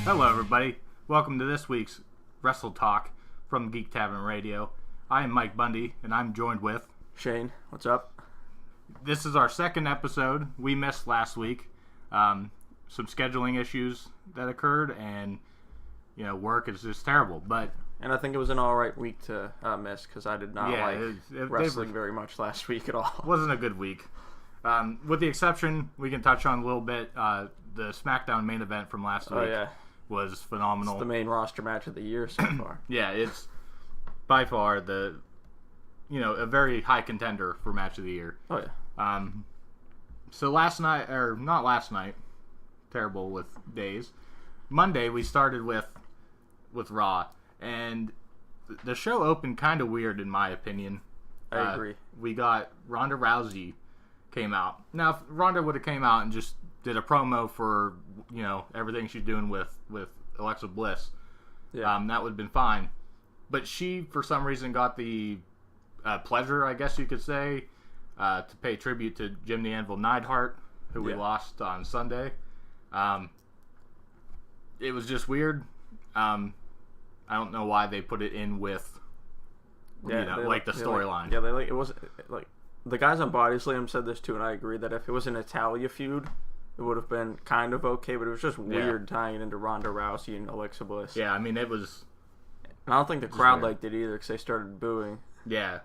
Hello, everybody. Welcome to this week's Wrestle Talk from Geek Tavern Radio. I am Mike Bundy, and I'm joined with Shane. What's up? This is our second episode. We missed last week. Some scheduling issues that occurred, and work is just terrible. And I think it was an all right week to miss because I did not like wrestling very much last week at all. Wasn't a good week. With the exception, we can touch on a little bit. The Smackdown main event from last week was phenomenal. It's the main roster match of the year so far. Yeah, it's by far a very high contender for match of the year. Oh yeah. So not last night, terrible with days. Monday we started with Raw, and the show opened kind of weird in my opinion. I agree. We got Ronda Rousey came out. Now, if Ronda would have came out and just did a promo for everything she's doing with Alexa Bliss, that would have been fine. But she, for some reason, got the pleasure, I guess you could say, to pay tribute to Jim the Anvil Neidhart, who we lost on Sunday. It was just weird. I don't know why they put it in with the storyline. It was like the guys on Body Slam said this too, and I agree that if it was an Natalya feud, it would have been kind of okay, but it was just weird tying it into Ronda Rousey and Alexa Bliss. Yeah, I mean, it was... And I don't think the crowd liked it either because they started booing. Yeah.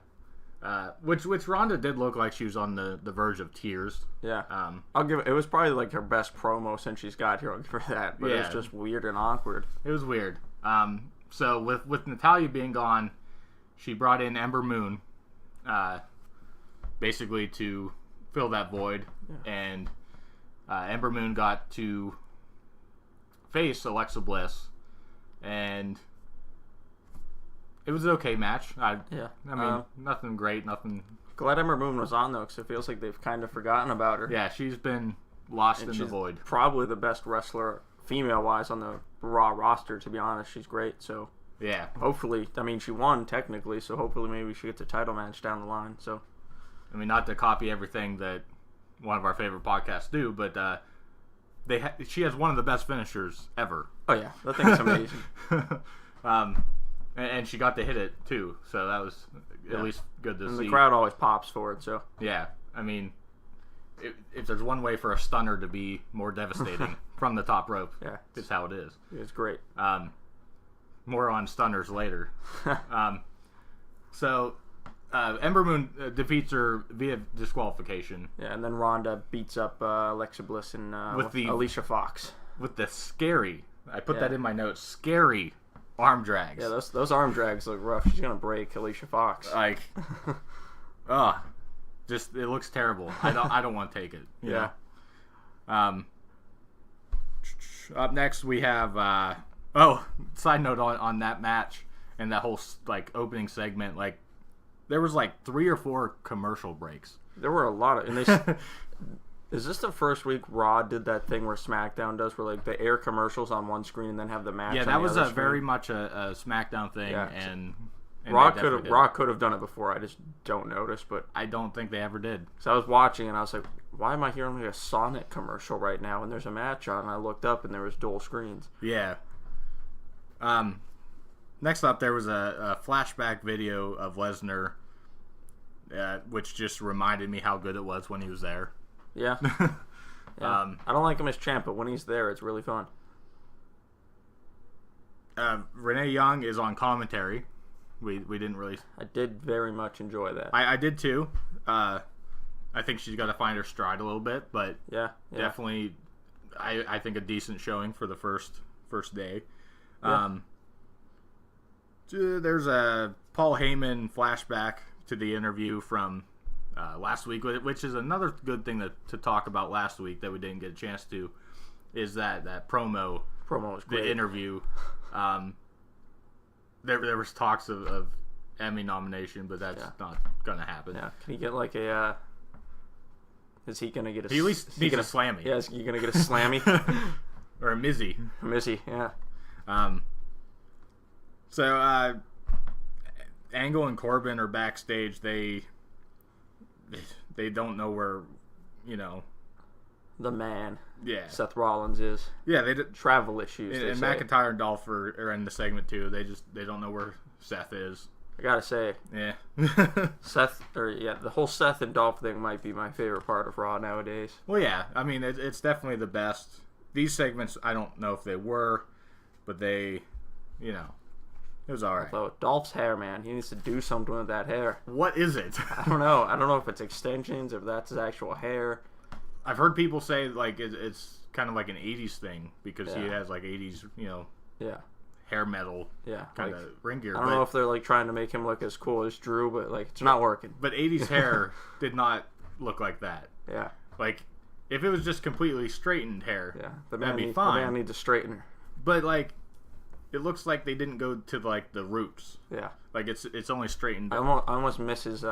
Which Ronda did look like she was on the verge of tears. Yeah. It was probably like her best promo since she's got here. I'll give her that. But it was just weird and awkward. It was weird. So with Natalya being gone, she brought in Ember Moon, basically to fill that void. Yeah. And Ember Moon got to face Alexa Bliss, and it was an okay match. I mean, nothing great, nothing. Glad Ember Moon was on though, because it feels like they've kind of forgotten about her. Yeah, she's been lost in the void. Probably the best wrestler, female-wise, on the Raw roster. To be honest, she's great. So yeah, hopefully, I mean, she won technically, so hopefully maybe she gets a title match down the line. So, I mean, not to copy everything that one of our favorite podcasts do, but she has one of the best finishers ever. Oh yeah, that thing's amazing. And she got to hit it too, so that was at least good to see. The crowd always pops for it, so yeah. I mean, if there's one way for a stunner to be more devastating from the top rope, it's how it is. It's great. More on stunners later. So Ember Moon defeats her via disqualification. Yeah, and then Ronda beats up Alexa Bliss and with Alicia Fox. With the scary, I put that in my notes, scary arm drags. Yeah, those arm drags look rough. She's going to break Alicia Fox. Like, just, it looks terrible. I don't want to take it. You know? Up next we have, side note on that match and that whole, opening segment, there was 3 or 4 commercial breaks. There were a lot of... Is this the first week Raw did that thing where SmackDown does, where they air commercials on one screen and then have the match? Yeah, that was very much a SmackDown thing, and Raw could have done it before. I just don't notice, but I don't think they ever did. So I was watching and I was like, why am I hearing a Sonic commercial right now? And there's a match on, and I looked up and there was dual screens. Yeah. Next up, there was a flashback video of Lesnar, which just reminded me how good it was when he was there. Yeah. I don't like him as champ, but when he's there, it's really fun. Renee Young is on commentary. We didn't really... I did very much enjoy that. I did too. I think she's got to find her stride a little bit, but definitely, I think a decent showing for the first day. Yeah. There's a Paul Heyman flashback to the interview from last week, which is another good thing to talk about last week that we didn't get a chance to, is that promo. Promo was great. The interview. There was talks of Emmy nomination, but that's not going to happen. Yeah. Can he get a... Is he going to get a... He at least needs a Slammy. Yeah, is he going to get a Slammy? Or a Mizzy. A Mizzy, yeah. So, Angle and Corbin are backstage. They don't know where, the man. Yeah. Seth Rollins is. Yeah, they did. Travel issues. And McIntyre and Dolph are in the segment too. They don't know where Seth is. I gotta say, yeah, the whole Seth and Dolph thing might be my favorite part of Raw nowadays. Well, yeah, I mean it's definitely the best. These segments, I don't know if they were, but they, it was all right. Although Dolph's hair, man, he needs to do something with that hair. What is it? I don't know. I don't know if it's extensions, if that's his actual hair. I've heard people say like it's kind of like an '80s thing because he has like '80s, hair metal, kind of ring gear. I don't know if they're like trying to make him look as cool as Drew, but like it's not working. But '80s hair did not look like that. Yeah, like if it was just completely straightened hair, that'd be fine. The man needs a straightener. But like, it looks like they didn't go to like the roots. Yeah, like it's only straightened. I almost miss his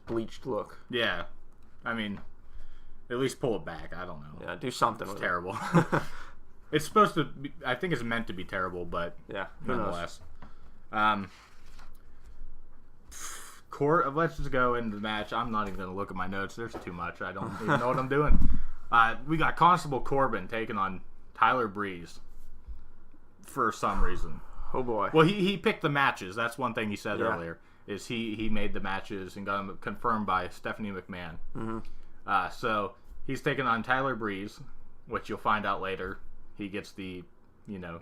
bleached look. Yeah, I mean. At least pull it back. I don't know. Yeah, do something it's with terrible. It's supposed to be, I think it's meant to be terrible, but nonetheless. Let's just go into the match. I'm not even going to look at my notes. There's too much. I don't even know what I'm doing. We got Constable Corbin taking on Tyler Breeze for some reason. Oh, boy. Well, he picked the matches. That's one thing he said earlier, is he made the matches and got them confirmed by Stephanie McMahon. Mm-hmm. So he's taking on Tyler Breeze, which you'll find out later. He gets the,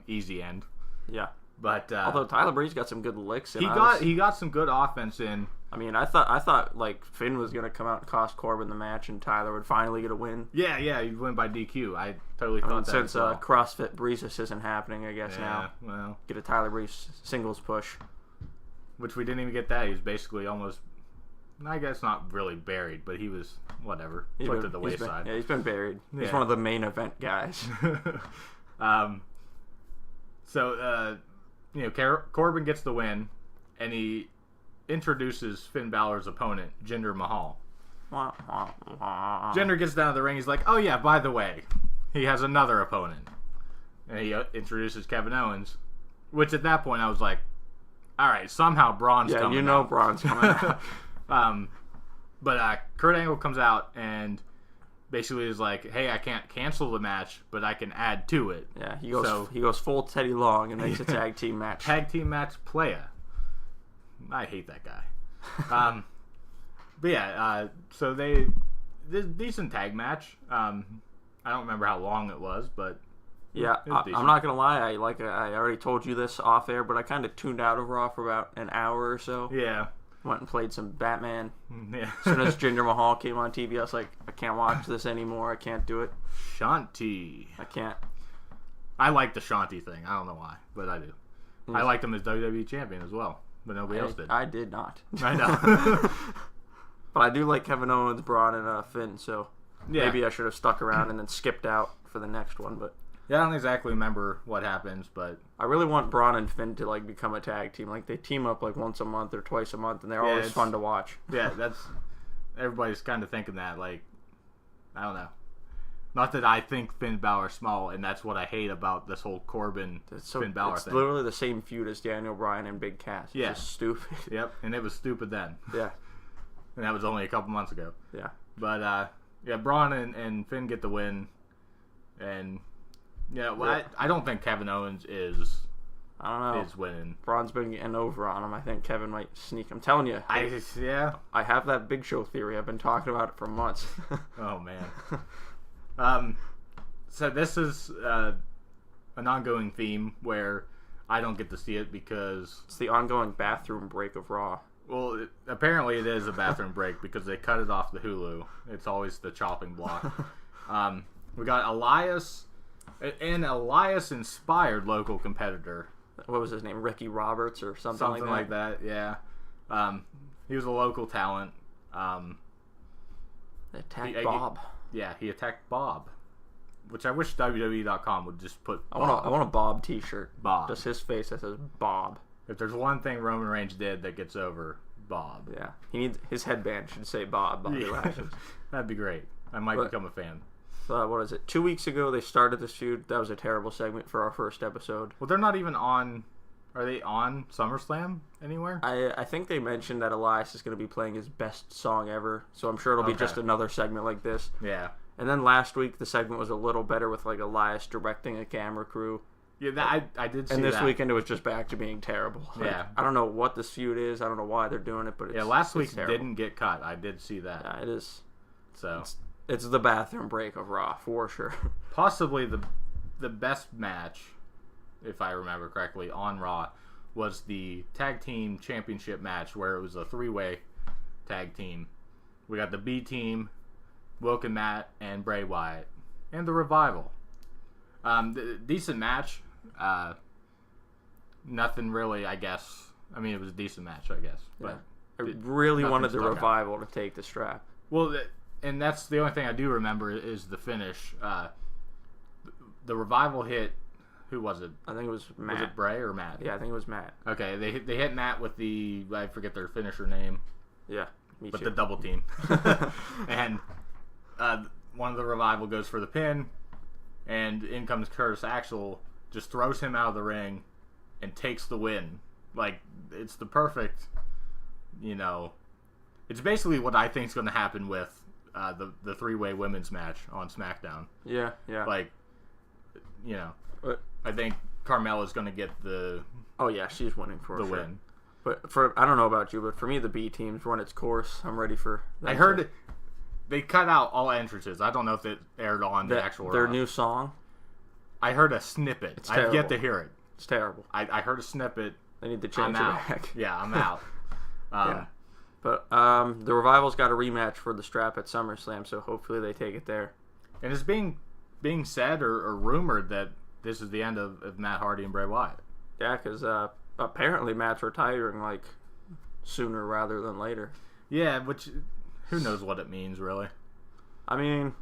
easy end. Yeah. But although Tyler Breeze got some good licks in. He got some good offense in. I mean, I thought like Finn was gonna come out and cost Corbin the match, and Tyler would finally get a win. Yeah, he'd win by DQ. I totally thought that. Since CrossFit Breezes isn't happening, I guess now. Well, get a Tyler Breeze singles push. Which we didn't even get that. He was basically almost. I guess not really buried, but he was whatever. Put to the wayside. He's been buried. He's one of the main event guys. Corbin gets the win, and he introduces Finn Balor's opponent, Jinder Mahal. Jinder gets down to the ring. He's like, "Oh yeah, by the way, he has another opponent," and he introduces Kevin Owens. Which at that point I was like, "All right, somehow Braun's coming." Yeah, Braun's coming out. But Kurt Angle comes out and basically is like, "Hey, I can't cancel the match, but I can add to it." Yeah, he goes full Teddy Long and makes a tag team match. Tag team match playa. I hate that guy. But yeah, so this decent tag match. I don't remember how long it was, but yeah, I'm not gonna lie. I already told you this off air, but I kind of tuned out of Raw for about an hour or so. Yeah. Went and played some Batman. Yeah. As soon as Jinder Mahal came on TV, I was like, I can't watch this anymore. I can't do it. Shanti. I can't. I like the Shanti thing. I don't know why, but I do. I liked him as WWE champion as well, but nobody else did. I did not. I know. But I do like Kevin Owens, Braun, and Finn, so maybe I should have stuck around and then skipped out for the next one. But yeah, I don't exactly remember what happens, but I really want Braun and Finn to like become a tag team. Like they team up like once a month or twice a month, and they're always fun to watch. Yeah, everybody's kind of thinking that. Like, I don't know. Not that I think Finn Balor's small, and that's what I hate about this whole Finn Balor thing. It's literally the same feud as Daniel Bryan and Big Cass. It's just stupid. Yep, and it was stupid then. Yeah. And that was only a couple months ago. Yeah. But, Braun and Finn get the win, and... Yeah, well, I don't think Kevin Owens is winning. Braun's been getting over on him. I think Kevin might sneak. I'm telling you. I have that Big Show theory. I've been talking about it for months. Oh, man. So this is an ongoing theme where I don't get to see it because... It's the ongoing bathroom break of Raw. Well, apparently it is a bathroom break because they cut it off the Hulu. It's always the chopping block. We got Elias... An Elias-inspired local competitor. What was his name? Ricky Roberts or something like that? Something like that, yeah. He was a local talent. They attacked Bob. He attacked Bob. Which I wish WWE.com would just put Bob. I want a Bob t-shirt. Bob. Just his face that says Bob. If there's one thing Roman Reigns did that gets over, Bob. Yeah. His headband should say Bob. Bobby Lashley. That'd be great. I might become a fan. What is it? 2 weeks ago they started this feud. That was a terrible segment for our first episode. Well, they're not even on. Are they on SummerSlam anywhere? I think they mentioned that Elias is going to be playing his best song ever, so I'm sure it'll be just another segment like this. Yeah. And then last week the segment was a little better with like Elias directing a camera crew. Yeah, I did see that. And this weekend it was just back to being terrible. Like, yeah. I don't know what this feud is. I don't know why they're doing it, but last week didn't get cut. I did see that. Yeah, it is. So it's the bathroom break of Raw for sure. Possibly the best match, if I remember correctly, on Raw was the tag team championship match where it was a 3-way tag team. We got the B team, Wilk and Matt, and Bray Wyatt, and the Revival. Decent match. Nothing really, I guess. I mean, it was a decent match, I guess. But I really wanted the Revival to take the strap. Well, and that's the only thing I do remember is the finish. The Revival hit. Who was it? I think it was Matt. Was it Bray or Matt? Yeah, I think it was Matt. Okay, they hit Matt with the, I forget their finisher name. Yeah, me but too. the double team. And one of the Revival goes for the pin, and in comes Curtis Axel, just throws him out of the ring, and takes the win. Like, it's the perfect, it's basically what I think is going to happen with the 3-way women's match on Smackdown. Yeah. Like, I think Carmella's going to get the... Oh, yeah, she's winning for the sure. win. But I don't know about you, but for me, the B team's run its course. I'm ready for that. I heard they cut out all entrances. I don't know if it aired on the actual their Raw. new song. I heard a snippet. I've yet to hear it. It's terrible. I heard a snippet. They need to change it back. Yeah, I'm out. Yeah. But the Revival's got a rematch for the strap at SummerSlam, so hopefully they take it there. And it's being said or rumored that this is the end of Matt Hardy and Bray Wyatt. Yeah, because apparently Matt's retiring like sooner rather than later. Yeah, which who knows what it means really. I mean,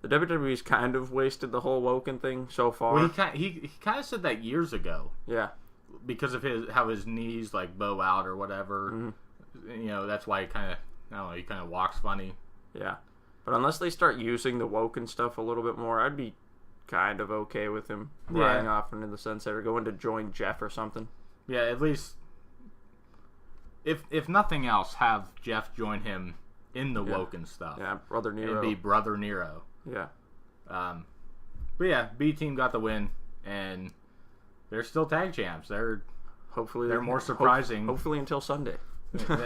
the WWE's kind of wasted the whole Woken thing so far. Well, he kind of said that years ago. Yeah, because of how his knees like bow out or whatever. Mm-hmm. That's why he kind of walks funny. Yeah, but unless they start using the Woken stuff a little bit more, I'd be kind of okay with him riding off into the sunset or going to join Jeff or something. Yeah, at least if nothing else, have Jeff join him in the Woken stuff. Yeah, Brother Nero. And be Brother Nero. Yeah. But yeah, B team got the win, and they're still tag champs. They're more surprising. Hopefully until Sunday.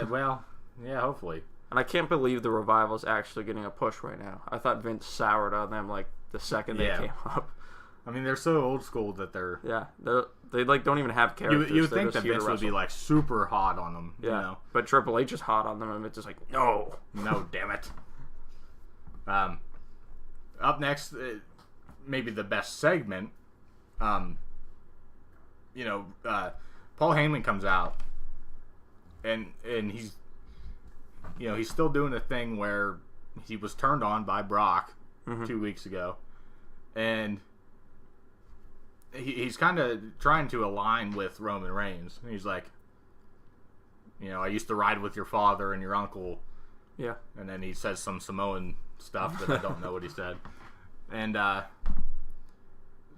Well, yeah, hopefully. And I can't believe the Revival's actually getting a push right now. I thought Vince soured on them like the second they came up. I mean, they're so old school that they're... Yeah, they like don't even have characters. You would think that Vince would be like super hot on them. Yeah, but Triple H is hot on them, and it's just like, no, damn it. Up next, maybe the best segment. Paul Heyman comes out, and he's he's still doing a thing where he was turned on by Brock 2 weeks ago, and he's kind of trying to align with Roman Reigns. He's like, I used to ride with your father and your uncle. Yeah. And then he says some Samoan stuff that I don't know what he said. And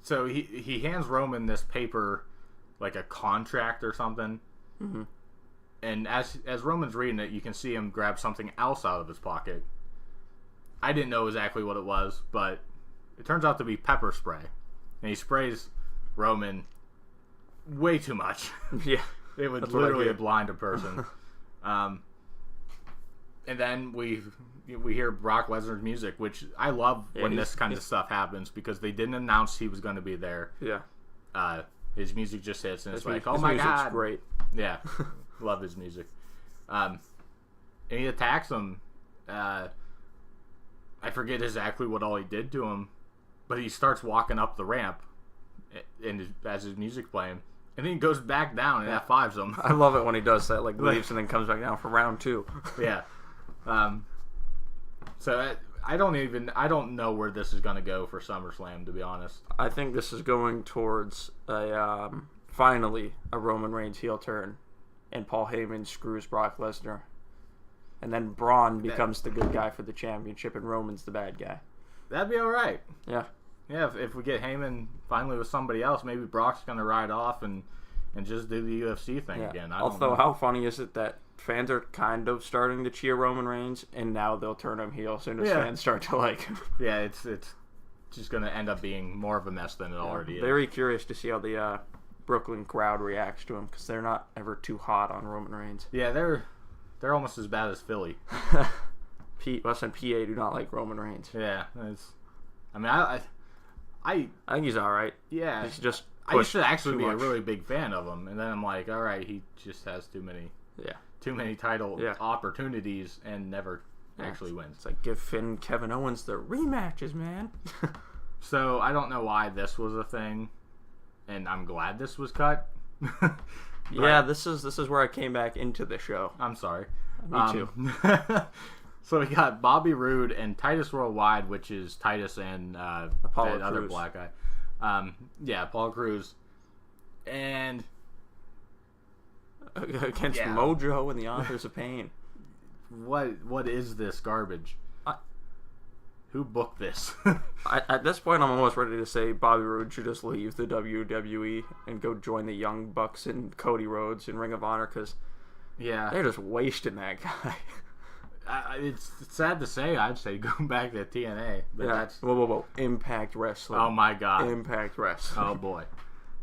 so he hands Roman this paper, like a contract or something. Mm-hmm. And as Roman's reading it, you can see him grab something else out of his pocket. I didn't know exactly what it was, but it turns out to be pepper spray. And he sprays Roman way too much. Yeah. It would literally blind a person. And then we hear Brock Lesnar's music, which I love when this kind of stuff happens because they didn't announce he was going to be there. Yeah. His music just hits, and it's like, oh my god. Great. Yeah. Love his music. And he attacks him. I forget exactly what all he did to him, but he starts walking up the ramp as his music's playing. And then he goes back down and F5s him. I love it when he does that, like leaves and then comes back down for round 2. Yeah. So I don't know where this is going to go for SummerSlam, to be honest. I think this is going towards finally a Roman Reigns heel turn, and Paul Heyman screws Brock Lesnar, and then Braun becomes the good guy for the championship, and Roman's the bad guy. That'd be all right. Yeah. Yeah, if we get Heyman finally with somebody else, maybe Brock's going to ride off and just do the UFC thing again. Although, how funny is it that fans are kind of starting to cheer Roman Reigns, and now they'll turn him heel as soon as fans start to like him. Yeah, it's just going to end up being more of a mess than it already is. Very curious to see how the Brooklyn crowd reacts to him, because they're not ever too hot on Roman Reigns. Yeah, they're almost as bad as Philly. Us and PA do not like Roman Reigns. Yeah, I think he's all right. Yeah, he's just. I used to actually be a really big fan of him, and then I'm like, all right, he just has too many title opportunities and never actually wins. It's like give Finn Kevin Owens the rematches, man. So I don't know why this was a thing, and I'm glad this was cut. Yeah, this is where I came back into the show. I'm sorry. Me too. So we got Bobby Roode and Titus Worldwide, which is Titus and Apollo that other black guy. Apollo Crews. And against Mojo and the Authors of Pain. What is this garbage? Who booked this? At this point, I'm almost ready to say Bobby Roode should just leave the WWE and go join the Young Bucks and Cody Rhodes in Ring of Honor, because they're just wasting that guy. It's sad to say. I'd say go back to TNA. But that's... Whoa. Impact Wrestling. Oh, my God. Impact Wrestling. Oh, boy.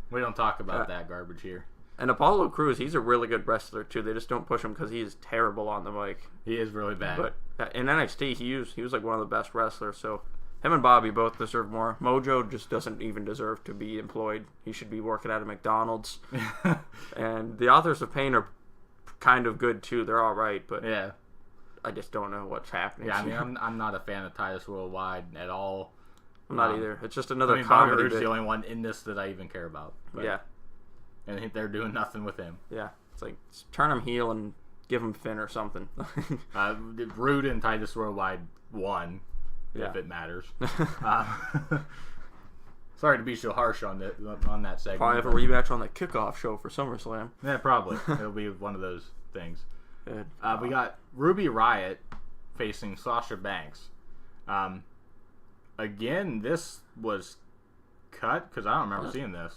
We don't talk about that garbage here. And Apollo Crews, he's a really good wrestler, too. They just don't push him because he is terrible on the mic. He is really bad. But in NXT, he was like one of the best wrestlers. So him and Bobby both deserve more. Mojo just doesn't even deserve to be employed. He should be working at a McDonald's. And the Authors of Pain are kind of good, too. They're all right, but I just don't know what's happening. Yeah, I mean, I'm not a fan of Titus Worldwide at all. I'm not either. It's just another Bobby comedy. Roode's the only one in this that I even care about. But, and they're doing nothing with him. Yeah, it's like turn him heel and give him Finn or something. Roode and Titus Worldwide won, if it matters. Sorry to be so harsh on that segment. Probably have a rematch on the kickoff show for SummerSlam. Yeah, probably. It'll be one of those things. Good. We got Ruby Riott facing Sasha Banks. Again, this was cut because I don't remember seeing this,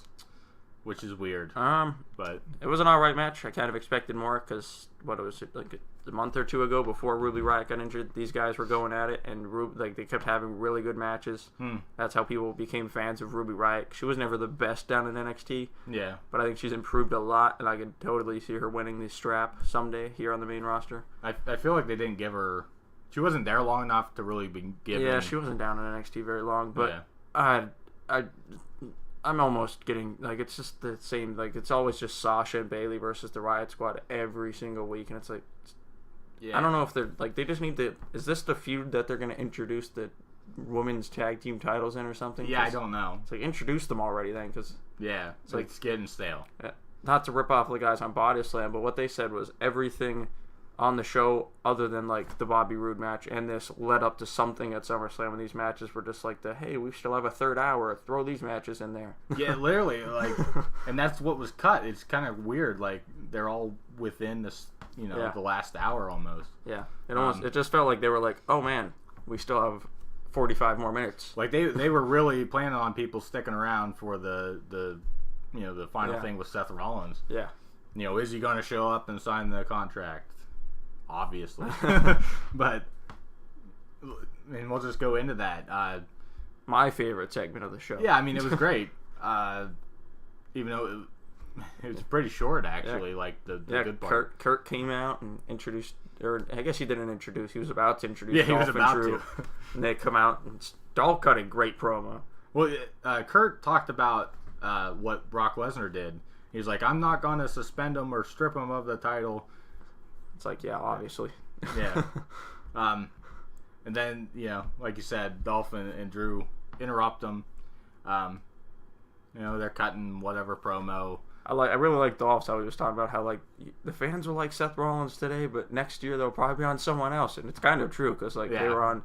which is weird. But it was an alright match. I kind of expected more because like a month or two ago before Ruby Riott got injured, these guys were going at it, and they kept having really good matches. That's how people became fans of Ruby Riott. She was never the best down in NXT. Yeah, but I think she's improved a lot, and I could totally see her winning the strap someday here on the main roster. I feel like they didn't give her. She wasn't there long enough to really be given. Yeah, she wasn't down in NXT very long, but I'm almost getting, like, it's just the same, like, it's always just Sasha and Bayley versus the Riot Squad every single week, and it's like, I don't know if they're, like, they just need to, is this the feud that they're going to introduce the women's tag team titles in or something? Yeah, I don't know. It's like, introduce them already then, because... Yeah, it's getting stale. Not to rip off the guys on Body Slam, but what they said was everything on the show, other than like the Bobby Roode match and this, led up to something at SummerSlam, and these matches were just like hey, we still have a third hour, throw these matches in there. Yeah, literally, like, and that's what was cut. It's kind of weird, like they're all within this, the last hour almost. Yeah, it just felt like they were like, oh man, we still have 45 more minutes. Like they were really planning on people sticking around for the final thing with Seth Rollins. Yeah, is he going to show up and sign the contract? Obviously. But we'll just go into that. My favorite segment of the show. Yeah, I mean, it was great. Even though it was pretty short, actually. Yeah. Like the good part. Kurt came out and introduced, or I guess he didn't introduce. He was about to introduce. Yeah, Dolph he was about and Drew, to. And they come out and Dolph cut a great promo. Well, Kurt talked about what Brock Lesnar did. He was like, "I'm not going to suspend him or strip him of the title." It's like, yeah, obviously. Yeah. And then, like you said, Dolph and Drew interrupt them. They're cutting whatever promo. I really like Dolph's how he was talking about how, like, the fans were like Seth Rollins today, but next year they'll probably be on someone else. And it's kind of true, because, like, they were on,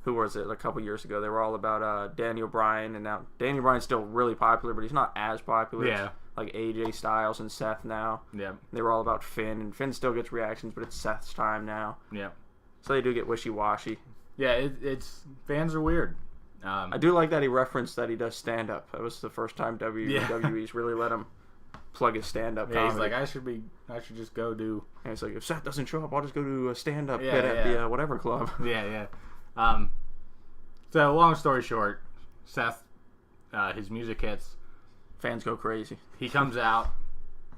who was it, a couple years ago? They were all about Daniel Bryan, and now Daniel Bryan's still really popular, but he's not as popular. Yeah. Like AJ Styles and Seth now. Yeah. They were all about Finn, and Finn still gets reactions, but it's Seth's time now. Yeah. So they do get wishy-washy. Yeah, it's fans are weird. I do like that he referenced that he does stand-up. That was the first time WWE's really let him plug his stand-up Yeah, comedy. he's like, I should just go do... And he's like, if Seth doesn't show up, I'll just go do a stand-up Yeah, bit at the whatever club. Yeah. So, long story short, Seth, his music hits. Fans go crazy. He comes out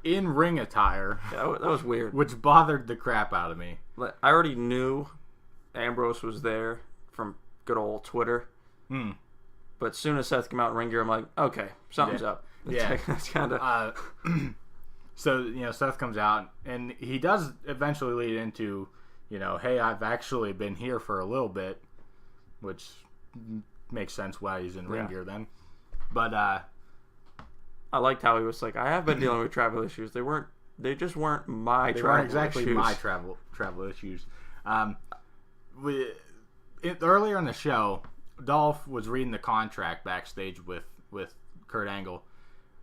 in ring attire. Yeah, that was weird. Which bothered the crap out of me. I already knew Ambrose was there from good old Twitter. But as soon as Seth came out in ring gear, I'm like, okay, something's up. That's kind of... So, Seth comes out, and he does eventually lead into, hey, I've actually been here for a little bit, which makes sense why he's in ring gear then. But, I liked how he was like, I have been dealing with travel issues. They just weren't my travel issues. They weren't exactly my travel issues. Earlier in the show, Dolph was reading the contract backstage with Kurt Angle,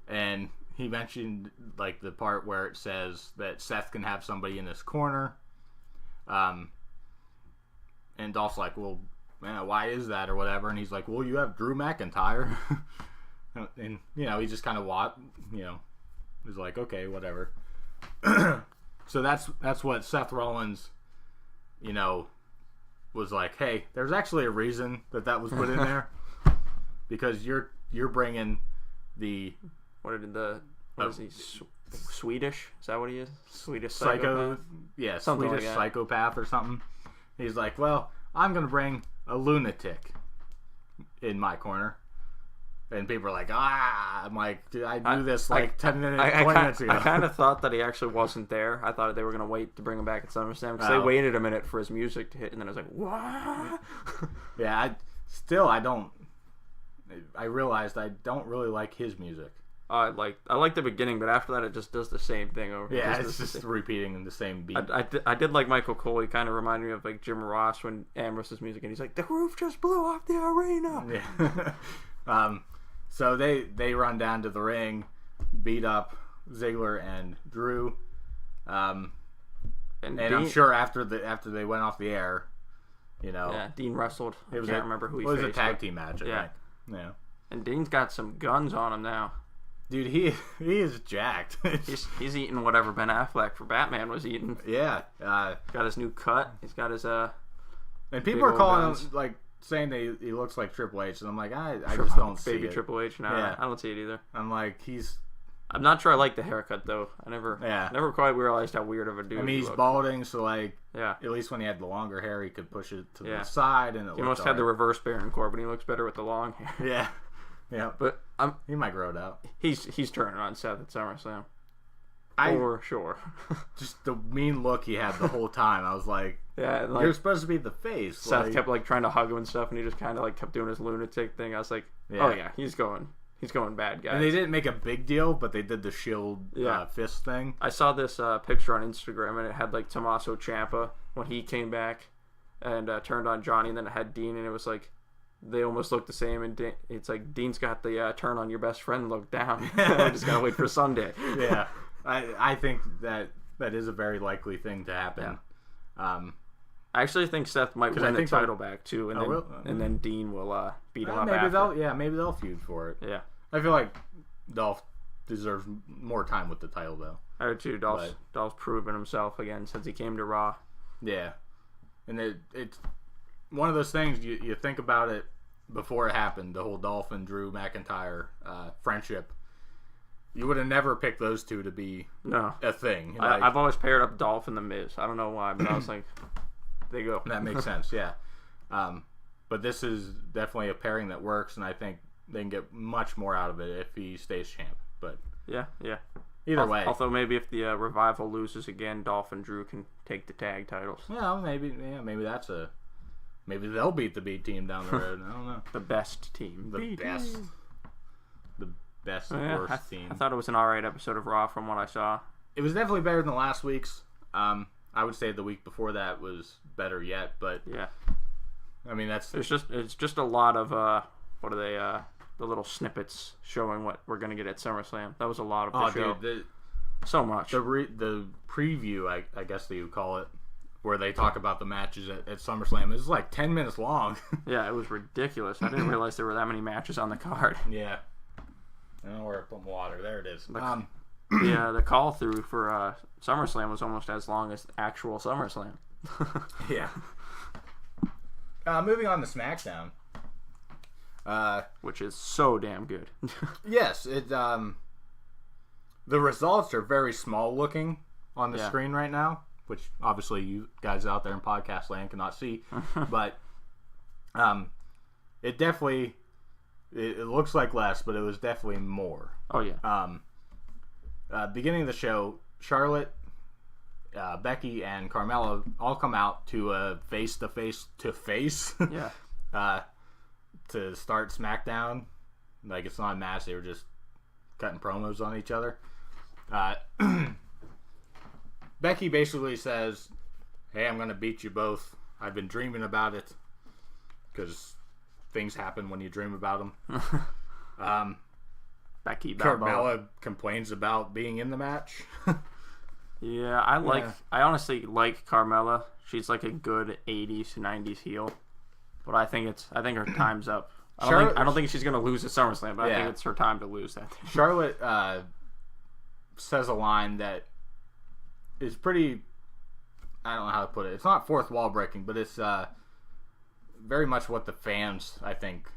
and he mentioned like the part where it says that Seth can have somebody in his corner, and Dolph's like, well, man, why is that or whatever? And he's like, well, you have Drew McIntyre, and he just kind of was like, okay, whatever. So that's what Seth Rollins, was like, hey, there's actually a reason that was put in there, because you're bringing the what is he? Swedish? Is that what he is? Swedish psycho? Psychopath? Yeah, something Swedish like psychopath or something. He's like, well, I'm gonna bring a lunatic in my corner. And people are like, I'm like, dude, I knew this 20 minutes ago. I kind of thought that he actually wasn't there. I thought they were going to wait to bring him back at SummerSlam because they waited a minute for his music to hit, and then I was like, what? Yeah, I realized I don't really like his music. I like the beginning, but after that it just does the same thing over. Yeah, it's just repeating the same beat. I did like Michael Cole. He kind of reminded me of like Jim Ross when Ambrose's music, and he's like, the roof just blew off the arena. Yeah. So they run down to the ring, beat up Ziggler and Drew, and I'm sure after they went off the air, Dean wrestled. I can't remember who he faced. faced. It was a tag team match, I think. Yeah. And Dean's got some guns on him now. Dude, he is jacked. he's eating whatever Ben Affleck for Batman was eating. Yeah. Got his new cut. He's got his and people are calling him like, saying that he looks like Triple H, and I'm like, I just don't see it. Baby Triple H, no, I don't see it either. I'm like, I'm not sure I like the haircut though. I never quite realized how weird of a dude. I mean, he's balding, so like, at least when he had the longer hair, he could push it to the side, and he almost had the reverse Baron Corbin. He looks better with the long hair. Yeah. But he might grow it out. He's turning on Seth at SummerSlam. For sure. Just the mean look he had the whole time. I was like, you're supposed to be the face. Seth kept like trying to hug him and stuff, and he just kind of like kept doing his lunatic thing. I was like, oh yeah, he's going bad, guys. And they didn't make a big deal, but they did the shield fist thing. I saw this picture on Instagram, and it had like Tommaso Ciampa when he came back and turned on Johnny, and then it had Dean, and it was like they almost look the same, and it's like Dean's got the turn on your best friend look down. I just gotta wait for Sunday. Yeah. I think that is a very likely thing to happen. Yeah. I actually think Seth might win the title back too, and then Dean will beat him up. Maybe they'll feud for it. Yeah, I feel like Dolph deserves more time with the title though. I do too. Dolph's proven himself again since he came to Raw. Yeah, and it's one of those things you think about it before it happened. The whole Dolph and Drew McIntyre friendship. You would have never picked those two to be a thing. I've always paired up Dolph and The Miz. I don't know why, but I was like, they go. That makes sense, yeah. But this is definitely a pairing that works, and I think they can get much more out of it if he stays champ. But yeah. Either way. Although maybe if the Revival loses again, Dolph and Drew can take the tag titles. Yeah, maybe they'll beat the B team down the road. I don't know. The best team. The best worst team. I thought it was an alright episode of Raw from what I saw. It was definitely better than last week's. I would say the week before that was better yet, but yeah. I mean it's just a lot of the little snippets showing what we're gonna get at SummerSlam. That was a lot of the show. Dude, so much. The preview, I guess that you would call it, where they talk about the matches at SummerSlam is like 10 minutes long. Yeah, it was ridiculous. I didn't realize there were that many matches on the card. Yeah. I don't know where I put my water. There it is. the call through for SummerSlam was almost as long as actual SummerSlam. Yeah. Moving on to SmackDown. Which is so damn good. Yes, the results are very small looking on the screen right now, which obviously you guys out there in podcast land cannot see, but it definitely it looks like less, but it was definitely more. Oh yeah. Beginning of the show, Charlotte, Becky, and Carmella all come out to a face-to-face Yeah. to start SmackDown. Like, it's not a match, they were just cutting promos on each other. Becky basically says, "Hey, I'm gonna beat you both. I've been dreaming about it," because things happen when you dream about them. Becky Carmella complains about being in the match. Yeah, I honestly like Carmella. She's like a good 80s, 90s heel. But I think her time's up. I don't think she's gonna lose at SummerSlam, but I think it's her time to lose that. Charlotte says a line that is pretty, I don't know how to put it. It's not fourth wall breaking, but it's very much what the fans, I think.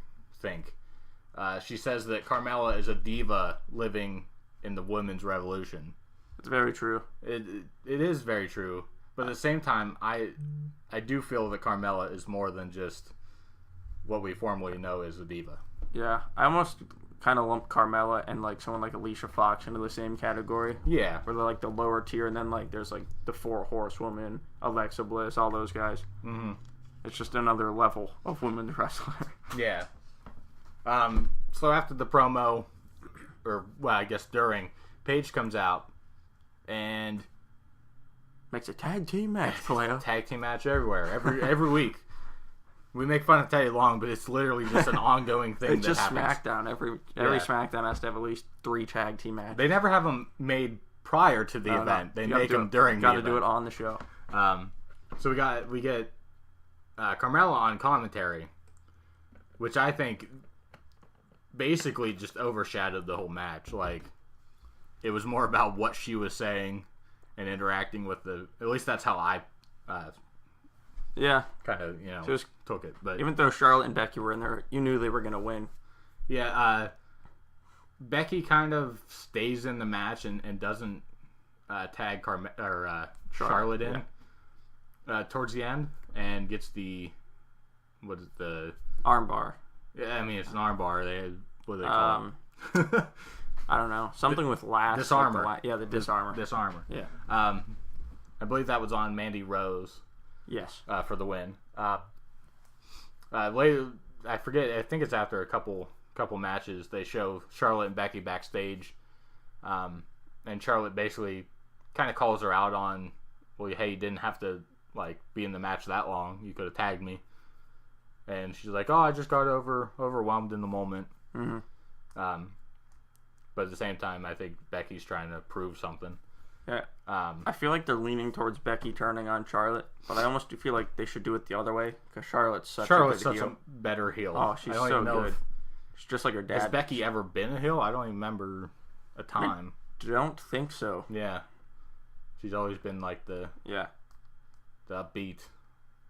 She says that Carmella is a diva living in the women's revolution. It's very true. It is very true. But at the same time, I do feel that Carmella is more than just what we formerly know as a diva. Yeah, I almost kind of lump Carmella and like someone like Alicia Fox into the same category. Yeah. Where they're like the lower tier, and then like there's like the 4 Horsewomen, Alexa Bliss, all those guys. Mm-hmm. It's just another level of women's wrestler. Yeah. So after the promo, or well, I guess during, Paige comes out and makes a tag team match, player. Tag team match everywhere, every week. We make fun of Teddy Long, but it's literally just an ongoing thing. It's just happens. SmackDown. Every SmackDown has to have at least 3 tag team matches. They never have them made prior to the event. They make them during the event. Got to do it on the show. So we get Carmella on commentary, which I think basically just overshadowed the whole match. Like, it was more about what she was saying and interacting with at least that's how I kind of, took it. But even though Charlotte and Becky were in there, you knew they were going to win. Yeah, Becky kind of stays in the match and doesn't tag Charlotte in towards the end, and gets the armbar. Yeah, I mean, it's an armbar. What do they call it? I don't know. Something with last. Disarmor. The disarmor. Disarmor. Yeah. I believe that was on Mandy Rose. Yes. For the win. Later, I forget. I think it's after a couple matches. They show Charlotte and Becky backstage, and Charlotte basically kind of calls her out on, well, hey, you didn't have to like be in the match that long. You could have tagged me. And she's like, oh, I just got overwhelmed in the moment. Mm-hmm. But at the same time, I think Becky's trying to prove something. Yeah. I feel like they're leaning towards Becky turning on Charlotte, but I almost feel like they should do it the other way because Charlotte's such a better heel. Oh, she's so good. She's just like her dad. Has Becky ever been a heel? I don't even remember a time. I don't think so. Yeah. She's always been like the upbeat.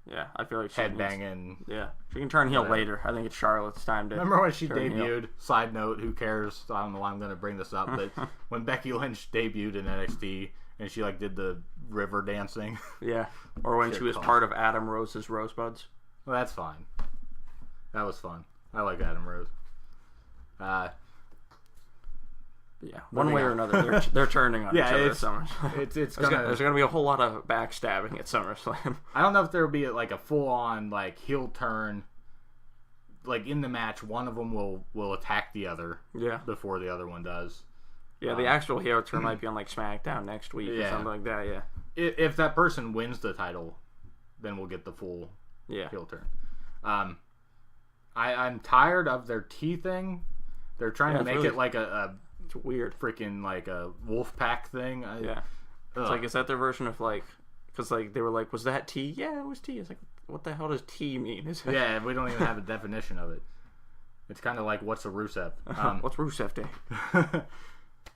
Yeah, I feel like headbanging. Yeah, she can turn heel later. I think it's Charlotte's time to. Remember when she debuted? Heel. Side note: who cares? I don't know why I'm going to bring this up, but when Becky Lynch debuted in NXT and she like did the river dancing. Yeah, or when she was part of Adam Rose's Rosebuds. Well, that's fine. That was fun. I like Adam Rose. Yeah, one way or another, they're turning on each other at SummerSlam. There's gonna be a whole lot of backstabbing at SummerSlam. I don't know if there will be like a full on like heel turn. Like in the match, one of them will attack the other. Yeah. Before the other one does. Yeah, the actual heel turn might be on like Smackdown next week or something like that. Yeah. If that person wins the title, then we'll get the full heel turn. I'm tired of their T thing. They're trying to make it like it's weird. Freaking like a wolf pack thing. It's like, is that their version of like, because like they were like, was that T? Yeah, it was T. It's like, what the hell does T mean? Yeah, we don't even have a definition of it. It's kind of like, what's a Rusev? What's Rusev Day?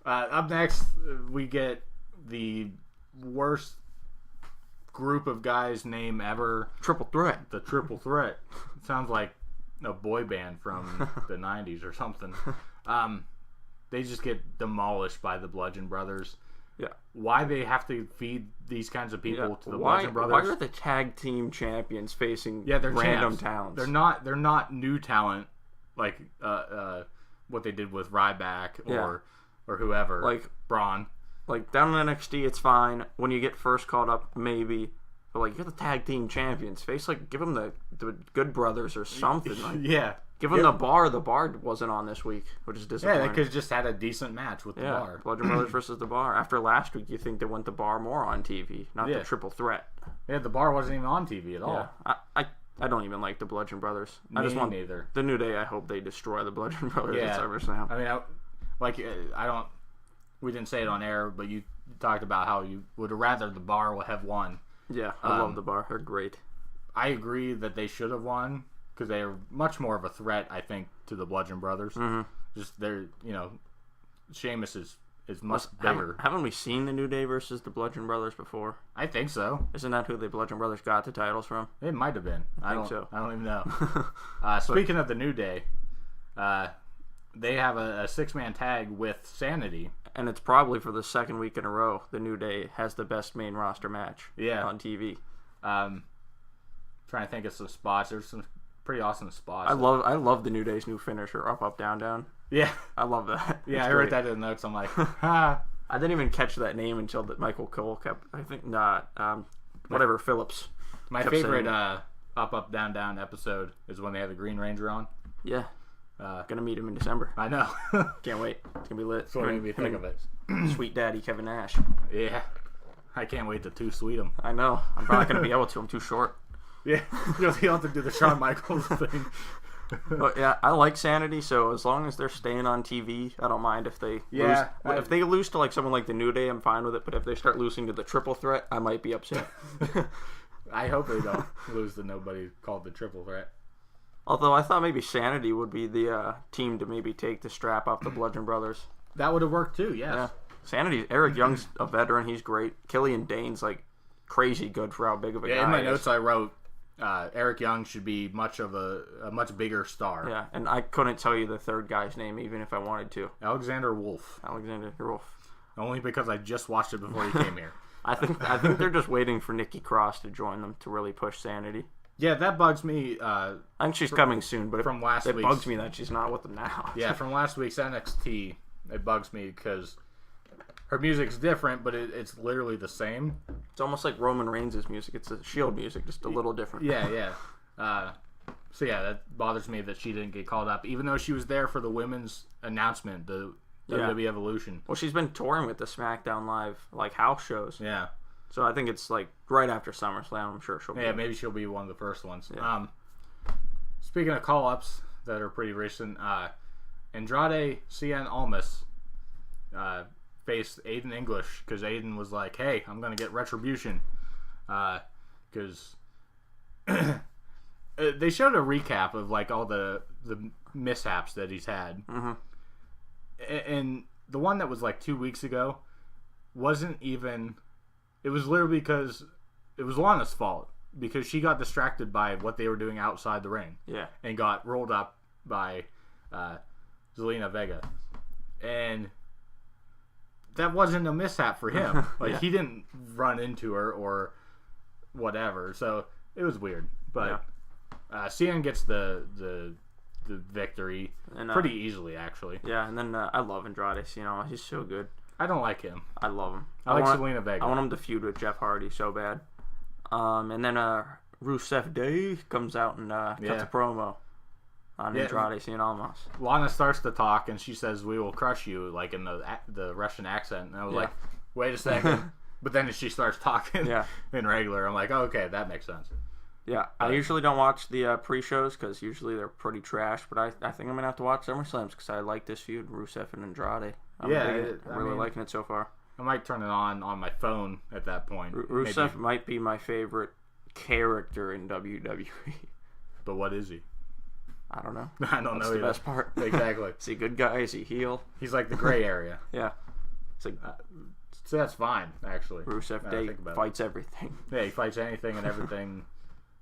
Up next, we get the worst group of guys name ever. Triple Threat. The Triple Threat. It sounds like a boy band from the 90s or something. They just get demolished by the Bludgeon Brothers. Yeah. Why they have to feed these kinds of people to the Bludgeon Brothers? Why are the tag team champions facing they're random champs. talents? They're not new talent like what they did with Ryback or whoever. Like Braun. Like down in NXT, it's fine. When you get first called up, maybe. But like you're the tag team champions. Give them the Good Brothers or something. Like, yeah. Give them the Bar. The Bar wasn't on this week, which is disappointing. Yeah, they could have just had a decent match with the Bar. Bludgeon Brothers versus the Bar. After last week, you think they want the Bar more on TV, not the Triple Threat. Yeah, the Bar wasn't even on TV at all. Yeah. I don't even like the Bludgeon Brothers. I just want neither. The New Day. I hope they destroy the Bludgeon Brothers at SummerSlam. I mean, we didn't say it on air, but you talked about how you would rather the Bar would have won. Yeah, I love the Bar. They're great. I agree that they should have won because they are much more of a threat, I think, to the Bludgeon Brothers. Mm-hmm. Just they're, Sheamus is much bigger. Haven't we seen the New Day versus the Bludgeon Brothers before? I think so. Isn't that who the Bludgeon Brothers got the titles from? It might have been. I don't even know. Speaking of the New Day, they have a 6-man tag with Sanity. And it's probably for the second week in a row the New Day has the best main roster match on TV. Trying to think of some spots. There's some pretty awesome spots. I love the New Day's new finisher, up, down, down. Yeah. I love that. Yeah, I wrote that in the notes. I'm like, ha. I didn't even catch that name until that Michael Cole kept, I think, Phillips. My favorite up, down, down episode is when they have the Green Ranger on. Yeah. Gonna meet him in December. I know. Can't wait. It's gonna be lit. That's what made me think of it. Sweet Daddy Kevin Nash. Yeah. I can't wait to too sweet him. I know. I'm probably gonna be able to. I'm too short. Yeah. You'll have to do the Shawn Michaels thing. But yeah, I like Sanity, so as long as they're staying on TV, I don't mind if they lose. If they lose to like someone like the New Day, I'm fine with it. But if they start losing to the Triple Threat, I might be upset. I hope they don't lose to nobody called the Triple Threat. Although I thought maybe Sanity would be the team to maybe take the strap off the Bludgeon Brothers. That would have worked too, yes. Yeah. Sanity, Eric Young's a veteran. He's great. Killian Dane's like crazy good for how big of a guy he is. In my notes I wrote, Eric Young should be much bigger star. Yeah, and I couldn't tell you the third guy's name even if I wanted to. Alexander Wolf. Only because I just watched it before he came here. I think they're just waiting for Nikki Cross to join them to really push Sanity. Yeah, that bugs me. I think she's coming soon, but it bugs me that she's not with them now. Yeah, from last week's NXT, it bugs me because her music's different, but it's literally the same. It's almost like Roman Reigns' music. It's a Shield music, just a little different. Yeah. So yeah, that bothers me that she didn't get called up, even though she was there for the women's announcement, the WWE Evolution. Well, she's been touring with the Smackdown Live house shows. Yeah. So I think it's right after SummerSlam. I'm sure she'll be. Yeah, maybe she'll be one of the first ones. Yeah. Speaking of call-ups that are pretty recent, Andrade Cien Almas faced Aiden English because Aiden was like, "Hey, I'm gonna get retribution," because they showed a recap of all the mishaps that he's had, and the one that was 2 weeks ago wasn't even. It was literally because it was Lana's fault because she got distracted by what they were doing outside the ring. Yeah. And got rolled up by Zelina Vega. And that wasn't a mishap for him. He didn't run into her or whatever. So it was weird. But Cien gets the victory pretty easily, actually. Yeah, and then I love Andrade. He's so good. I don't like him. I love him. I like Zelina Vega. I want him to feud with Jeff Hardy so bad. And then Rusev Day comes out and cuts a promo on Andrade Cien Almas. Lana starts to talk and she says, "We will crush you," in the Russian accent. And I was like, wait a second. But then she starts talking in regular. I'm like, oh, okay, that makes sense. Yeah, I usually don't watch the pre-shows because usually they're pretty trash. But I think I'm going to have to watch SummerSlams because I like this feud, Rusev and Andrade. I'm really liking it so far. I might turn it on my phone at that point. Rusev might be my favorite character in WWE. But what is he? I don't know. I don't know. That's the best part. Exactly. Is he a good guy? Is he heel? He's like the gray area. Yeah. It's like so that's fine, actually. Rusev Day fights everything. Yeah, he fights anything and everything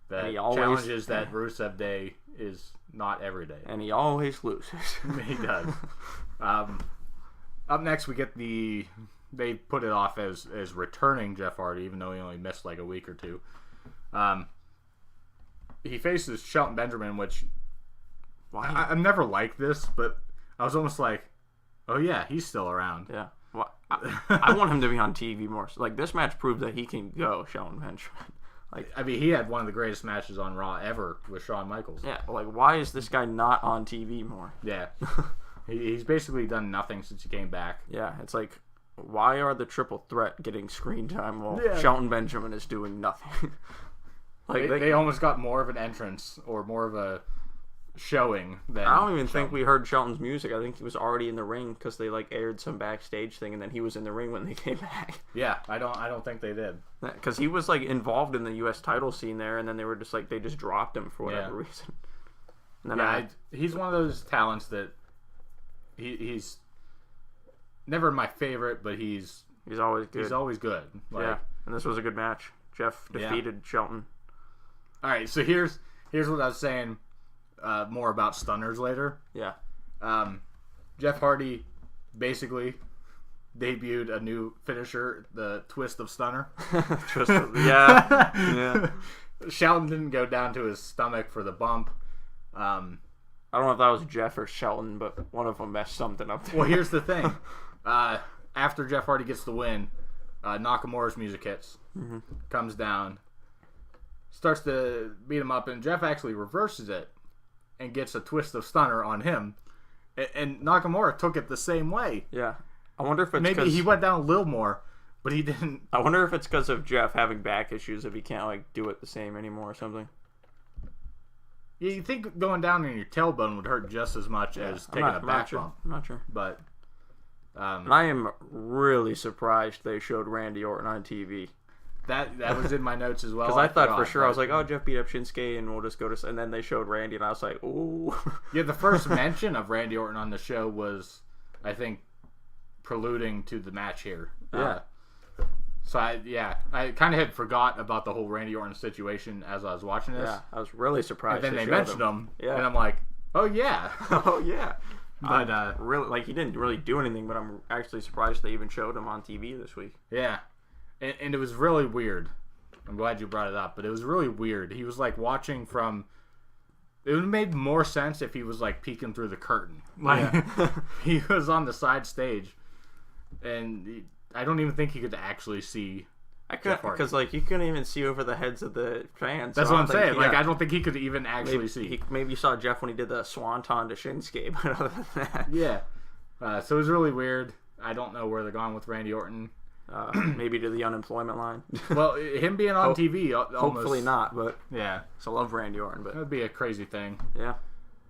that he always challenges that Rusev Day is not every day. And he always loses. He does. Up next, we get they put it off as returning Jeff Hardy, even though he only missed like a week or two. He faces Shelton Benjamin, which I've never liked this, but I was almost like, oh yeah, he's still around. Yeah. Well, I want him to be on TV more. Like, this match proved that he can go, Shelton Benjamin. Like, I mean, he had one of the greatest matches on Raw ever with Shawn Michaels. Yeah, like, why is this guy not on TV more? Yeah. He's basically done nothing since he came back. Yeah, it's like, why are the Triple Threat getting screen time while Shelton Benjamin is doing nothing? Like they almost got more of an entrance or more of a showing than I don't even think we heard Shelton's music. I think he was already in the ring because they like aired some backstage thing, and then he was in the ring when they came back. Yeah, I don't think they did, because he was like involved in the U.S. title scene there, and then they were just like they just dropped him for whatever reason. And then he's one of those talents that he's never my favorite, but he's always good. He's always good. Like, and this was a good match. Jeff defeated Shelton. All right, so here's what I was saying. More about stunners later. Yeah. Jeff Hardy basically debuted a new finisher, the Twist of Stunner. Yeah. Shelton didn't go down to his stomach for the bump. I don't know if that was Jeff or Shelton, but one of them messed something up there. Well, here's the thing. After Jeff Hardy gets the win, Nakamura's music hits. Mm-hmm. Comes down. Starts to beat him up, and Jeff actually reverses it and gets a Twist of Stunner on him. And Nakamura took it the same way. Yeah. I wonder if it's maybe he went down a little more, but he didn't. I wonder if it's because of Jeff having back issues, if he can't like do it the same anymore or something. Yeah, you think going down in your tailbone would hurt just as much as taking a back bump. I'm not sure. But and I am really surprised they showed Randy Orton on TV. That was in my notes as well. Because I thought for sure, I was like, oh, Jeff beat up Shinsuke and we'll just go to... And then they showed Randy and I was like, ooh. Yeah, the first mention of Randy Orton on the show was, I think, preluding to the match here. Yeah. So, I kind of had forgot about the whole Randy Orton situation as I was watching this. Yeah, I was really surprised. And then they mentioned him. Yeah. And I'm like, oh, yeah. Oh, yeah. But, really, like, he didn't really do anything, but I'm actually surprised they even showed him on TV this week. Yeah. And it was really weird. I'm glad you brought it up, but it was really weird. He was like watching from... It would have made more sense if he was like peeking through the curtain. Like he was on the side stage, and I don't even think he could actually see. I couldn't, because like you couldn't even see over the heads of the fans. That's what I'm saying. Like I don't think he could even actually see. Maybe you saw Jeff when he did the swanton to Shinsuke, but other than that, yeah. So it was really weird. I don't know where they're going with Randy Orton. Maybe to the unemployment line. Well, him being on TV, almost, hopefully not. But yeah, so I love Randy Orton, but that would be a crazy thing. Yeah,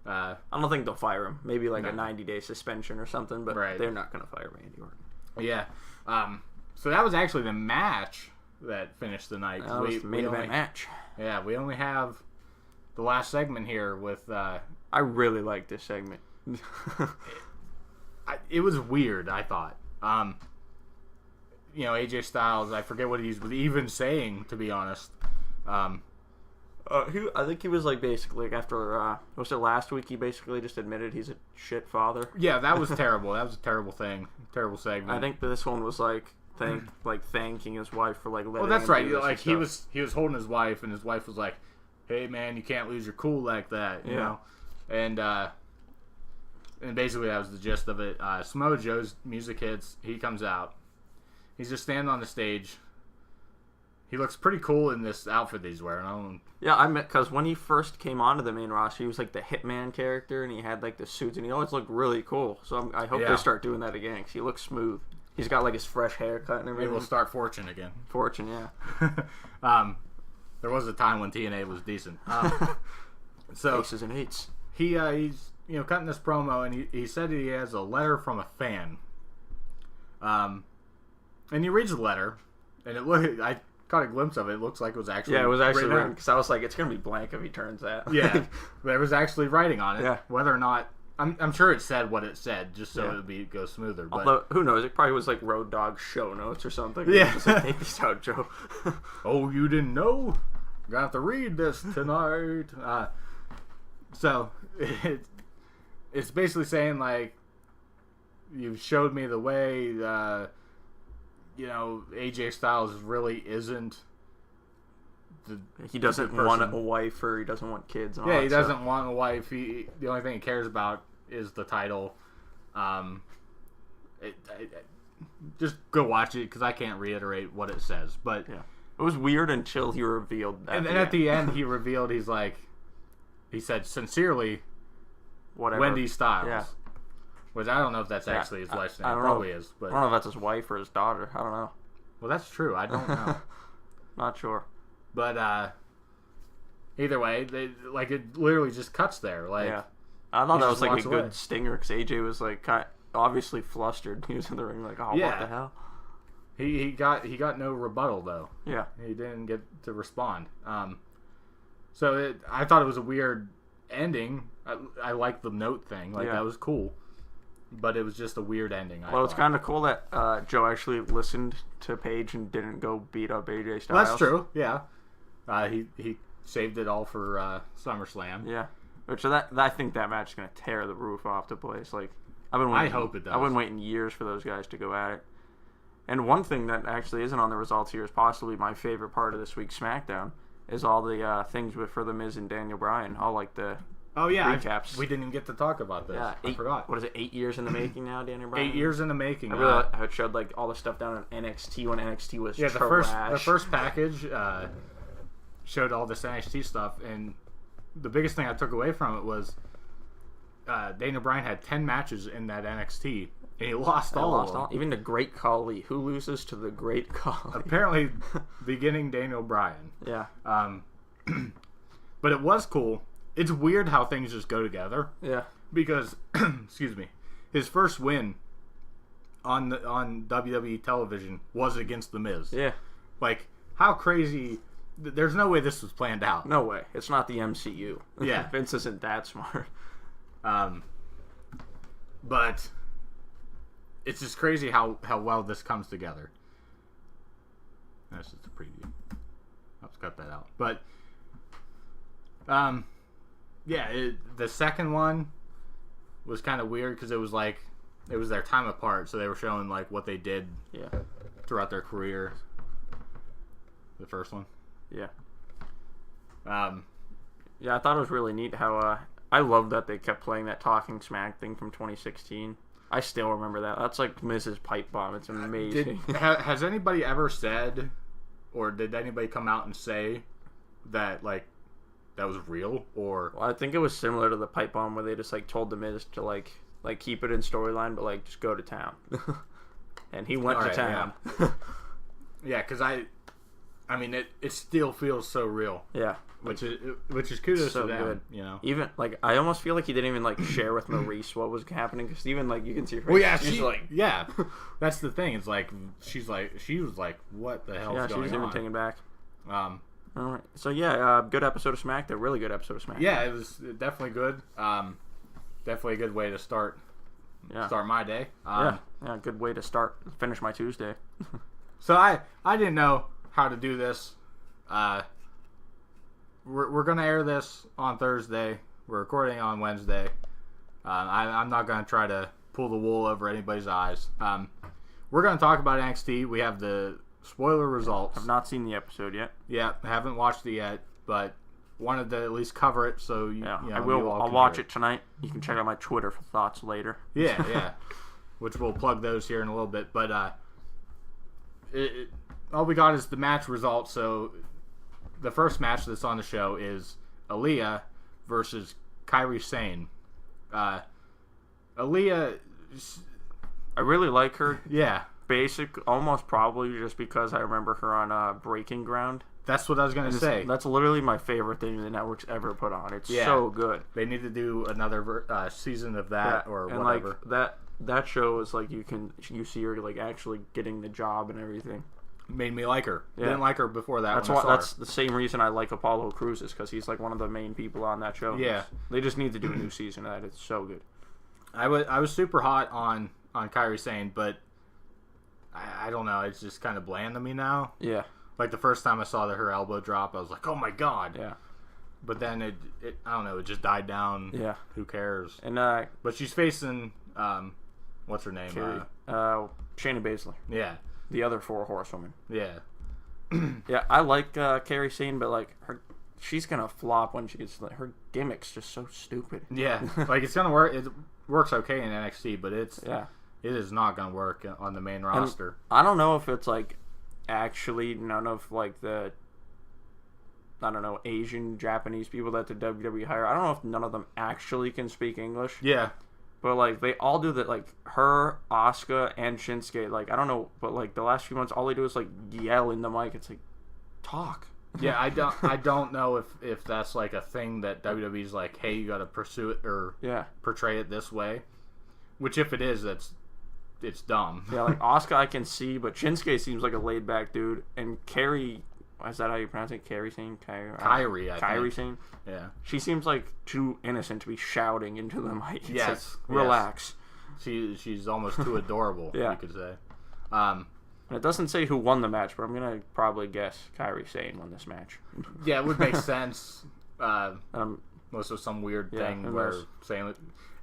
I don't think they'll fire him. Maybe like a 90-day suspension or something. But they're not going to fire Randy Orton. Yeah. So that was actually the match that finished the night. That was the main event match. Yeah, we only have the last segment here with. I really like this segment. It was weird. I thought. AJ Styles, I forget what he was even saying, to be honest. I think he was like basically like after was it last week? He basically just admitted he's a shit father. Yeah, that was terrible. That was a terrible thing. Terrible segment. I think this one was like thanking his wife for like letting. Well, that's him right. do this Like he was holding his wife, and his wife was like, "Hey, man, you can't lose your cool like that," you know. And basically that was the gist of it. Samoa Joe's music hits. He comes out. He's just standing on the stage. He looks pretty cool in this outfit that he's wearing. Yeah, because when he first came onto the main roster, he was like the Hitman character, and he had like the suits, and he always looked really cool. So I hope they start doing that again, because he looks smooth. He's got like his fresh haircut and everything. Maybe we'll start Fortune again. Fortune, yeah. There was a time when TNA was decent. So Aces and eights. He's cutting this promo, and he said he has a letter from a fan. And he reads the letter, and caught a glimpse of it. It looks like it was actually it was actually written because I was like, it's gonna be blank if he turns that. Yeah, there was actually writing on it. Yeah. Whether or not I'm sure it said what it said, just so it would go smoother. But although, who knows? It probably was like Road Dogg show notes or something. Yeah. Just like, take these out, Joe. Oh, you didn't know? Got to read this tonight. So it's basically saying like, you've showed me the way. AJ Styles really isn't. He doesn't want a wife, or he doesn't want kids. And all he that doesn't stuff. want a wife. The only thing he cares about is the title. Just go watch it because I can't reiterate what it says. But it was weird until he revealed that. And then at the end, he revealed he said sincerely, whatever. Wendy Styles. Yeah. Which I don't know if that's actually his wife's name. It probably is. But I don't know if that's his wife or his daughter. I don't know. Well, that's true. I don't know. Not sure. But either way, it literally just cuts there. Like, I thought that was like a away. good stinger because AJ was like obviously flustered. He was in the ring like, oh, what the hell? He got no rebuttal though. Yeah, he didn't get to respond. So I thought it was a weird ending. I liked the note thing. That was cool. But it was just a weird ending. Well, it's kind of cool that Joe actually listened to Paige and didn't go beat up AJ Styles. Well, that's true. Yeah, he saved it all for SummerSlam. Yeah, which I think that match is gonna tear the roof off the place. Like I've been waiting, I hope it does. I've been waiting years for those guys to go at it. And one thing that actually isn't on the results here is possibly my favorite part of this week's SmackDown is all the things for the Miz and Daniel Bryan. All like the recaps. We didn't even get to talk about this. Yeah, I forgot. What is it? 8 years in the making now, Daniel Bryan. 8 years in the making. I really how it showed like all the stuff down in NXT when NXT was trash. The first package showed all this NXT stuff, and the biggest thing I took away from it was Daniel Bryan had 10 matches in that NXT, and he lost all of them. Even the Great Khali. Who loses to the Great Khali? Apparently, beginning Daniel Bryan. Yeah. But it was cool. It's weird how things just go together. Yeah. Because, excuse me, his first win on WWE television was against The Miz. Yeah. Like, how crazy... There's no way this was planned out. No way. It's not the MCU. Yeah. Vince isn't that smart. But it's just crazy how well this comes together. That's just a preview. I'll just cut that out. But, the second one was kind of weird because it was their time apart, so they were showing like what they did throughout their career. The first one. Yeah. I thought it was really neat how I love that they kept playing that Talking Smack thing from 2016. I still remember that. That's like Mrs. Pipe Bomb. It's amazing. Has anybody ever said, or did anybody come out and say that that was real? Or I think it was similar to the Pipe Bomb where they just told the Miz to like keep it in storyline, but just go to town. And he went to town. Yeah, because I mean it still feels so real. Yeah. Which is kudos to them, good. You know. Even I almost feel like he didn't even share with Maurice what was happening because even you can see her face. Well, yeah, she's that's the thing. It's she was like, what the hell's going on? Yeah, she was even taken back. All right. So good episode of SmackDown. Really good episode of SmackDown. Yeah, it was definitely good. Definitely a good way to start my day. Good way to finish my Tuesday. So I didn't know how to do this. We're going to air this on Thursday. We're recording on Wednesday. I'm not going to try to pull the wool over anybody's eyes. We're going to talk about NXT. We have the spoiler results. I've not seen the episode yet. Yeah, I haven't watched it yet, but wanted to at least cover it so I will. I'll watch it tonight. You can check out my Twitter for thoughts later. Yeah. Which we'll plug those here in a little bit. But all we got is the match results, so... The first match that's on the show is Aaliyah versus Kairi Sane. Aaliyah... I really like her. Yeah. Almost probably just because I remember her on Breaking Ground. That's what I was going to say. That's literally my favorite thing the network's ever put on. It's so good. They need to do another season of that or whatever. And that show is you see her actually getting the job and everything. made me like her. Yeah. Didn't like her before that. That's the same reason I like Apollo Crews, is because he's like one of the main people on that show. Yeah. They just need to do a new season of that. It's so good. I was super hot on Kairi Sane, but I don't know. It's just kind of bland to me now. Yeah. Like the first time I saw her elbow drop, I was like, oh my god. Yeah. But then it I don't know. It just died down. Yeah. Who cares? And but she's facing what's her name? Shayna Baszler. Yeah. The other 4 horsewomen. Yeah. Yeah, I like Kairi Sane, but like she's gonna flop when she's like, her gimmick's just so stupid. Yeah. Like it's gonna work. It works okay in NXT, but it is not gonna work on the main roster. And I don't know if it's like actually none of like the Asian, Japanese people that the WWE hire. I don't know if none of them actually can speak English. Yeah. But like they all do that. Like her, Asuka, and Shinsuke. Like I don't know, but like the last few months, all they do is like yell in the mic. It's like talk. Yeah, I don't know if that's like a thing that WWE's like, hey, you got to pursue it or portray it this way. Which if it is, it's dumb. Yeah, like Asuka I can see, but Shinsuke seems like a laid back dude, and Kairi. Is that how you pronounce it? Kairi Sane? Kairi Sane? Yeah. She seems like too innocent to be shouting into the mic. It's yes. Like, relax. She's almost too adorable, you could say. It doesn't say who won the match, but I'm going to probably guess Kairi Sane won this match. Yeah, it would make sense. Most of some weird thing where saying...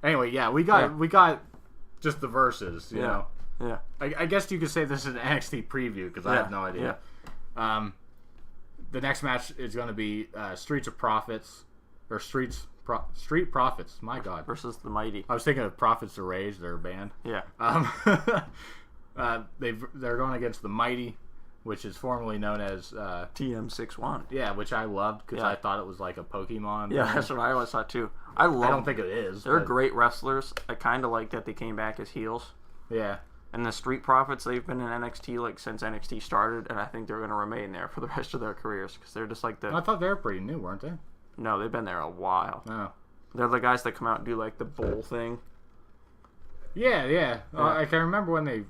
Anyway, yeah, we got just the verses, you know. Yeah. I guess you could say this is an NXT preview, because I have no idea. Yeah. The next match is going to be Street Profits. My God. Versus the Mighty. I was thinking of Profits of Rage, their band. Yeah. They're going against the Mighty, which is formerly known as TM61. Yeah, which I loved because I thought it was like a Pokemon. Yeah, that's what I always thought too. I don't think it is. They're great wrestlers. I kind of like that they came back as heels. Yeah. And the Street Profits, they've been in NXT like since NXT started, and I think they're going to remain there for the rest of their careers because they're just like the. I thought they were pretty new, weren't they? No, they've been there a while. No. They're the guys that come out and do like the bowl thing. Yeah. I can remember when they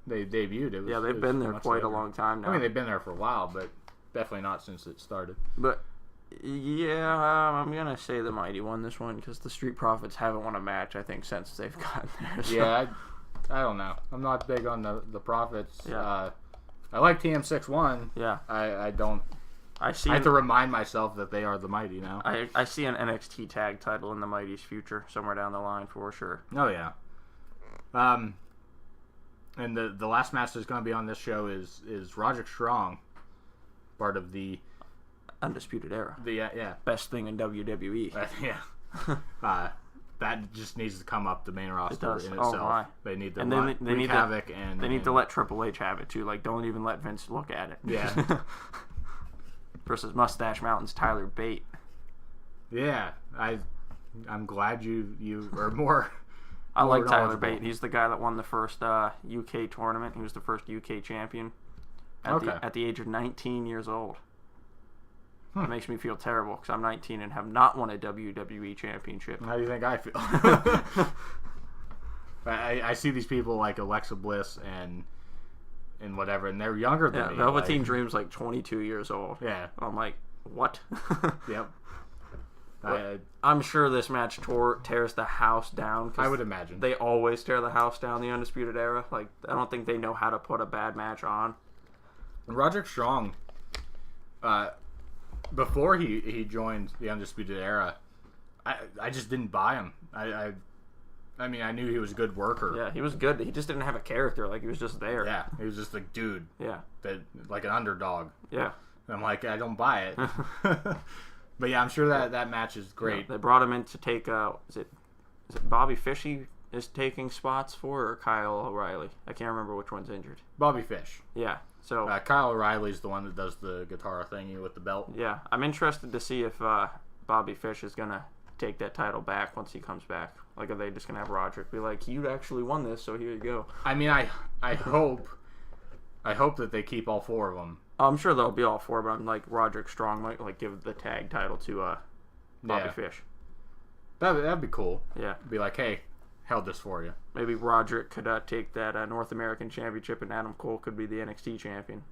debuted. They've been there quite a long time now. I mean, they've been there for a while, but definitely not since it started. But yeah, I'm gonna say the Mighty won this one because the Street Profits haven't won a match, I think, since they've gotten there. So. Yeah, I don't know. I'm not big on the Profits. Yeah. I like TM61. Yeah. I don't. I have to remind myself that they are the Mighty now. I see an NXT tag title in the Mighty's future somewhere down the line for sure. Oh yeah. And the last match that's going to be on this show is Roderick Strong, part of the Undisputed Era. Yeah. Best thing in WWE. That just needs to come up the main roster in itself. Oh my. They need to wreak havoc and they need to let Triple H have it too. Like, don't even let Vince look at it. Yeah. Versus Mustache Mountain's Tyler Bate. Yeah, I'm glad you are more. I like Tyler Bate. He's the guy that won the first UK tournament. He was the first UK champion at the age of 19 years old. It makes me feel terrible because I'm 19 and have not won a WWE championship. How do you think I feel? I see these people like Alexa Bliss and whatever, and they're younger than me. Velveteen Dream's like 22 years old. Yeah. I'm like, what? Yep. I'm sure this match tears the house down. I would imagine. They always tear the house down, the Undisputed Era. Like, I don't think they know how to put a bad match on. Roderick Strong, before he joined the Undisputed Era, I just didn't buy him. I mean, I knew he was a good worker. Yeah, he was good. He just didn't have a character. Like, he was just there. Yeah, he was just a dude. Yeah. Like an underdog. Yeah. And I'm like, I don't buy it. But yeah, I'm sure that match is great. Yeah, they brought him in to take, is it Bobby Fish he is taking spots for, or Kyle O'Reilly? I can't remember which one's injured. Bobby Fish. Yeah. So Kyle O'Reilly's the one that does the guitar thingy with the belt. Yeah, I'm interested to see if Bobby Fish is gonna take that title back once he comes back. Like, are they just gonna have Roderick be like, "You actually won this, so here you go"? I mean, I hope that they keep all four of them. I'm sure they'll be all four, but I'm like, Roderick Strong might like give the tag title to Bobby Fish. That'd be cool. Yeah, be like, hey, held this for you. Maybe Roderick could take that North American Championship, and Adam Cole could be the NXT champion.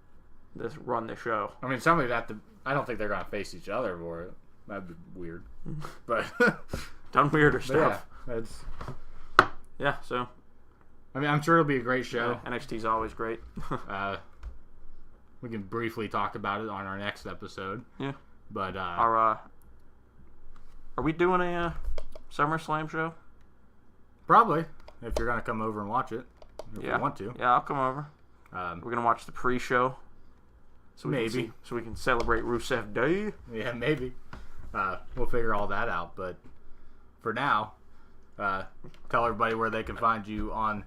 run the show. I mean, somebody would have to. I don't think they're gonna face each other for it. That'd be weird. But done weirder stuff. Yeah, So. I mean, I'm sure it'll be a great show. Yeah, NXT's always great. We can briefly talk about it on our next episode. Yeah. But are we doing a SummerSlam show? Probably, if you're gonna come over and watch it, if you want to. Yeah, I'll come over. We're gonna watch the pre-show. So maybe. So we can celebrate Rusev Day. Yeah, maybe. We'll figure all that out. But for now, tell everybody where they can find you on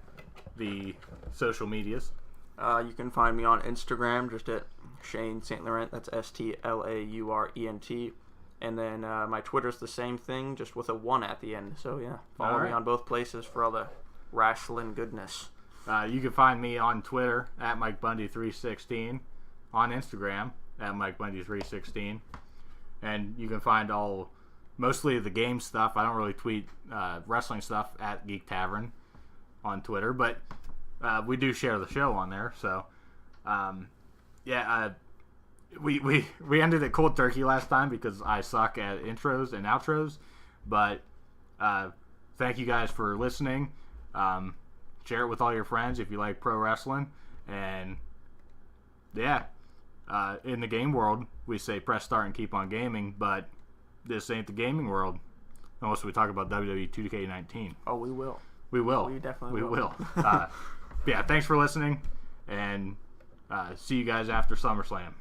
the social medias. You can find me on Instagram just at Shane St. Laurent. That's STLAURENT. And then my Twitter's the same thing, just with a 1 at the end. So yeah, follow me on both places for all the wrestling goodness. You can find me on Twitter at MikeBundy316, on Instagram at MikeBundy316, and you can find mostly the game stuff. I don't really tweet wrestling stuff at Geek Tavern on Twitter, but we do share the show on there. So we ended it cold turkey last time because I suck at intros and outros. But thank you guys for listening. Share it with all your friends if you like pro wrestling. And in the game world, we say press start and keep on gaming, but this ain't the gaming world unless we talk about WWE 2K19. Oh, we will. We will. We definitely will. Yeah, thanks for listening, and see you guys after SummerSlam.